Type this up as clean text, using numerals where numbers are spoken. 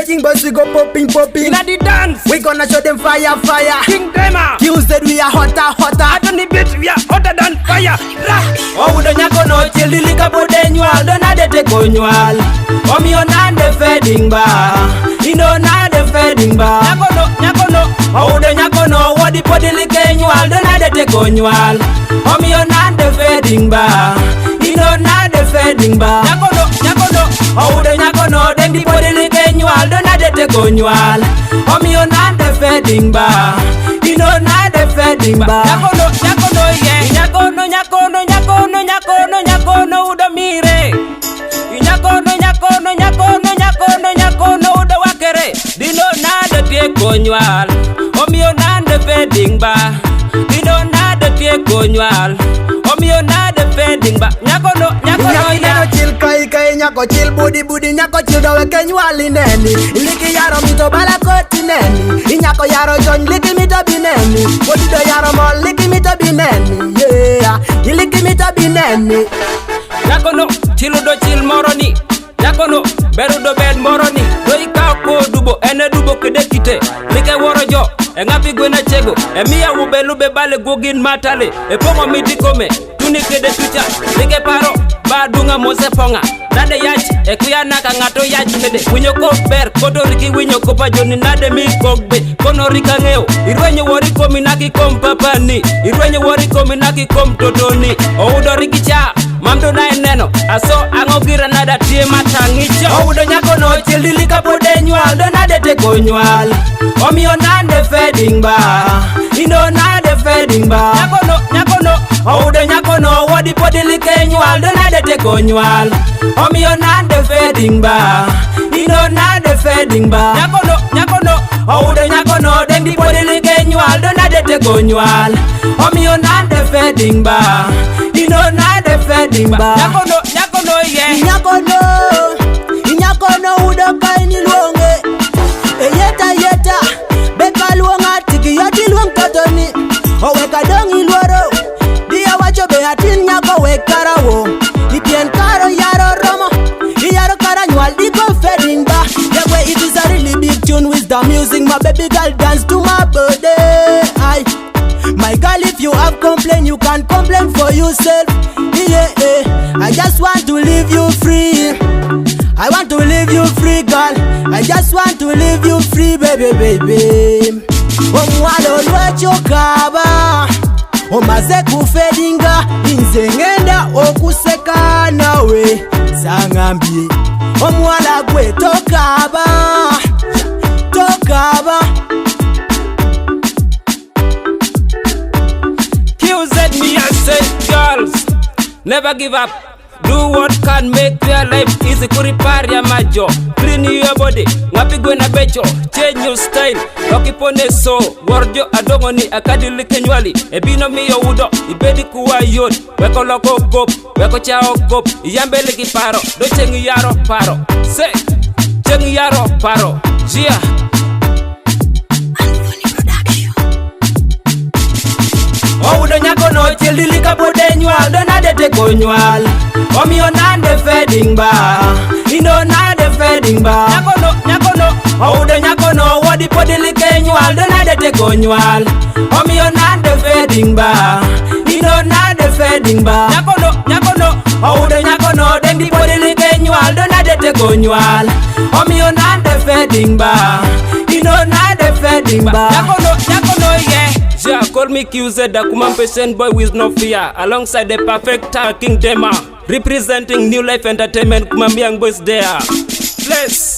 Beijing boys we go popping. Inna the dance, We gonna show them fire. King Dema. Tuesday we are hotter. At on the beat, we are hotter than fire. Udo nyako no chili lika bode nyual. Dona de te ko nyual. Omi onande feding ba. Ino nande feding ba. Nyako no. Udo nyako no wadi podi like nyual. Dona de te ko nyual. Omi onande feding ba. Ino nande feding ba. Nyako no. Udo nyako no dendi podi like nyual. Dona de te ko nyual. Omi onande feding ba. Ino nande feding ba. Nyako no, yeah. Nyako no, udo mire. Nyako no, udo wakere. Dino nade tie konywal. Omio nade feding ba. Dino nade tie konywal. Omio nade feding ba. Nyako no, yeah. Nyako chill kai nyako chill budi nyako chill do weke nyuali neni. Iliki yaro mito bala koti neni. Nyako yaro jon liki mito bineni. Budi do yaro mol liki mito bineni. Yeah, iliki mito bineni. Nyako no, chill do chill moroni. Nyako no, beru do bed moroni. Do ika ko dubo, ene dubo kede kite. Like woro jo, ngapi gwena chego. Miya lube bale gugin matale. Pongo midi kome, tuni kede tucha. Like paro, ba dunga mose ponga. Nade yach, kuya naka ngato yach kede. Winyo ko ber, koto riki winyo ko pa joni nade mi kogbe. Kono rika ngeo, irwenye wori komi naki kom papani. Irwenye wori komi naki kom totoni. Oudo riki cha, mamdo na eneno. Aso angogira nada tie matangicho. Oudo nyako no chili lika bode nyual. Dona de te ko nyual. Omi onande feding ba. Ino nande feding ba. Nyako no. Oudo nyako no wadi podi like nyual. Dona de te ko nyual. Omi onande feding ba. Ino nande feding ba. Nyako no. Oudo nyako no dendi podi like nyual. Dona de te ko nyual. Omi onande feding ba. Ino nande feding ba. Nyako no, yeah. Nyako no udo kai ni luonge. Yeta beka luonga tiki yoti luong katoni. Oweka dongi luoro. Dia wacho be atin nyako wekarawo. Itien karo yaro romo. Yaro kara nyual diko feding ba. The way it is a really big tune with the music. My baby girl dance to my birthday. My girl, if you have complaint, you can complain for yourself. Yeah, I just want to leave you free. I want to leave you free, girl. I just want to leave you free, baby. Omwalo lwecho kaba omaze kufedinga inze ngenda okuseka nawe sangambye omwala gwe tokaba QZ me I say girls, never give up. Do what can make your life easy. Kuripari ya majo, clean your body. Ngapigwe na becho, change your style. Okipone so, warjo adongo ni akadilike nywali. Ebino miyo udo, ibedi kuwa yod. Weko loko kop, weko chao kop. Iyambele kiparo, do chengi yaro paro. Say, chengi yaro paro. Jia. Oudo nyako no chili lika bode nyual. Dona de te ko nyual. Omi onande feding ba. Ino nande feding ba. Nyako no. Oudo nyako no wadi podi like nyual. Dona de te ko nyual. Omi onande feding ba. Ino nande feding ba. Nyako no. Oudo nyako no dendi podi like nyual. Dona de te ko nyual. Omi onande feding ba. Ino nande feding ba. Nyako no, yeah. Yeah, call me QZ, the Kumam patient boy with no fear. Alongside the perfect King Dema, representing New Life Entertainment. Kumam young boys there. Bless.